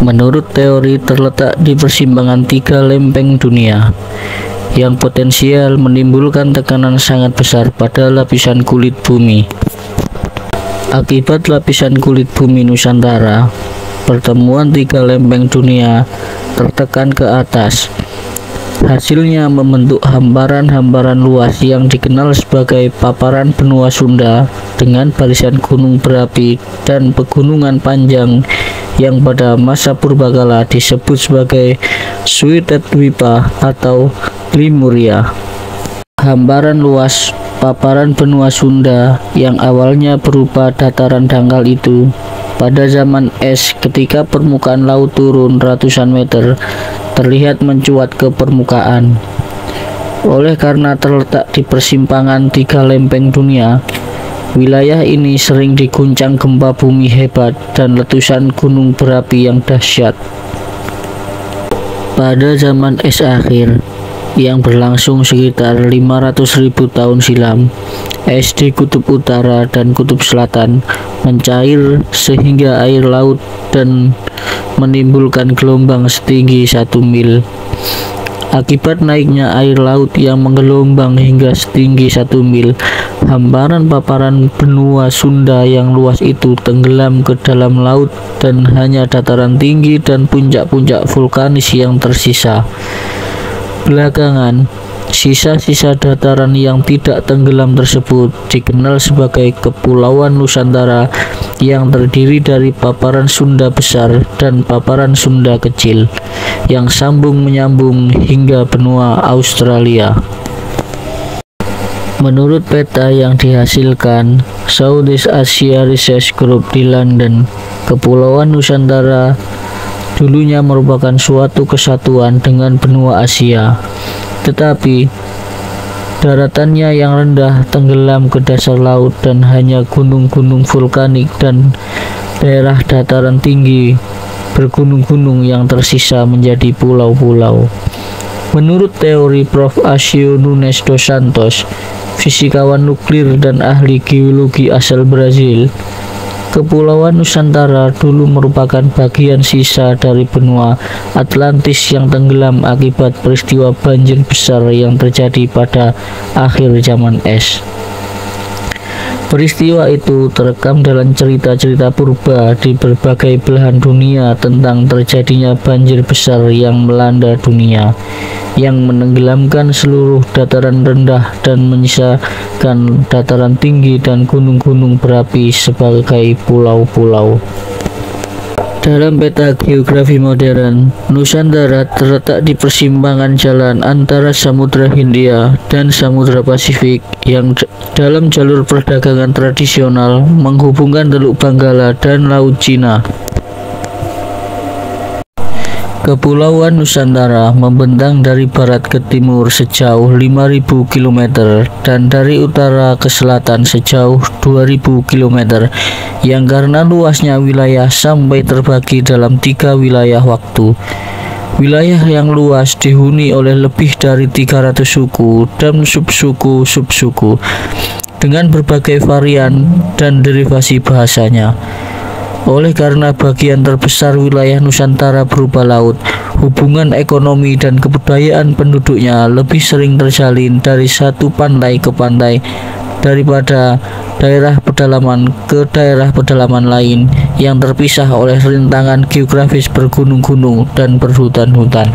Menurut teori, terletak di persimpangan tiga lempeng dunia yang potensial menimbulkan tekanan sangat besar pada lapisan kulit bumi. Akibat lapisan kulit bumi Nusantara, pertemuan tiga lempeng dunia tertekan ke atas. Hasilnya membentuk hamparan-hamparan luas yang dikenal sebagai paparan benua Sunda dengan barisan gunung berapi dan pegunungan panjang yang pada masa purbakala disebut sebagai Suitethwipa atau Lemuria. Hamparan luas paparan benua Sunda yang awalnya berupa dataran dangkal itu pada zaman es ketika permukaan laut turun ratusan meter terlihat mencuat ke permukaan. Oleh karena terletak di persimpangan tiga lempeng dunia, wilayah ini sering diguncang gempa bumi hebat dan letusan gunung berapi yang dahsyat. Pada zaman es akhir yang berlangsung sekitar 500.000 tahun silam, es di kutub utara dan kutub selatan mencair sehingga air laut dan menimbulkan gelombang setinggi 1 mil. Akibat naiknya air laut yang menggelombang hingga setinggi 1 mil, hamparan paparan benua Sunda yang luas itu tenggelam ke dalam laut dan hanya dataran tinggi dan puncak-puncak vulkanis yang tersisa. Belakangan, sisa-sisa dataran yang tidak tenggelam tersebut dikenal sebagai Kepulauan Nusantara yang terdiri dari paparan Sunda besar dan paparan Sunda kecil yang sambung menyambung hingga benua Australia. Menurut peta yang dihasilkan Southeast Asia Research Group di London, Kepulauan Nusantara dulunya merupakan suatu kesatuan dengan benua Asia, tetapi daratannya yang rendah tenggelam ke dasar laut dan hanya gunung-gunung vulkanik dan daerah dataran tinggi bergunung-gunung yang tersisa menjadi pulau-pulau. Menurut teori Prof. Aceo Nunes dos Santos, fisikawan nuklir dan ahli geologi asal Brazil, Kepulauan Nusantara dulu merupakan bagian sisa dari benua Atlantis yang tenggelam akibat peristiwa banjir besar yang terjadi pada akhir zaman es. Peristiwa itu terekam dalam cerita-cerita purba di berbagai belahan dunia tentang terjadinya banjir besar yang melanda dunia, yang menenggelamkan seluruh dataran rendah dan menyisakan dataran tinggi dan gunung-gunung berapi sebagai pulau-pulau. Dalam peta geografi modern, Nusantara terletak di persimpangan jalan antara Samudra Hindia dan Samudra Pasifik yang dalam jalur perdagangan tradisional menghubungkan Teluk Benggala dan Laut Cina. Kepulauan Nusantara membentang dari barat ke timur sejauh 5.000 km dan dari utara ke selatan sejauh 2.000 km, yang karena luasnya wilayah sampai terbagi dalam 3 wilayah waktu. Wilayah yang luas dihuni oleh lebih dari 300 suku dan subsuku dengan berbagai varian dan derivasi bahasanya. Oleh karena bagian terbesar wilayah Nusantara berupa laut, hubungan ekonomi dan kebudayaan penduduknya lebih sering terjalin dari satu pantai ke pantai daripada daerah pedalaman ke daerah pedalaman lain yang terpisah oleh rintangan geografis bergunung-gunung dan berhutan-hutan.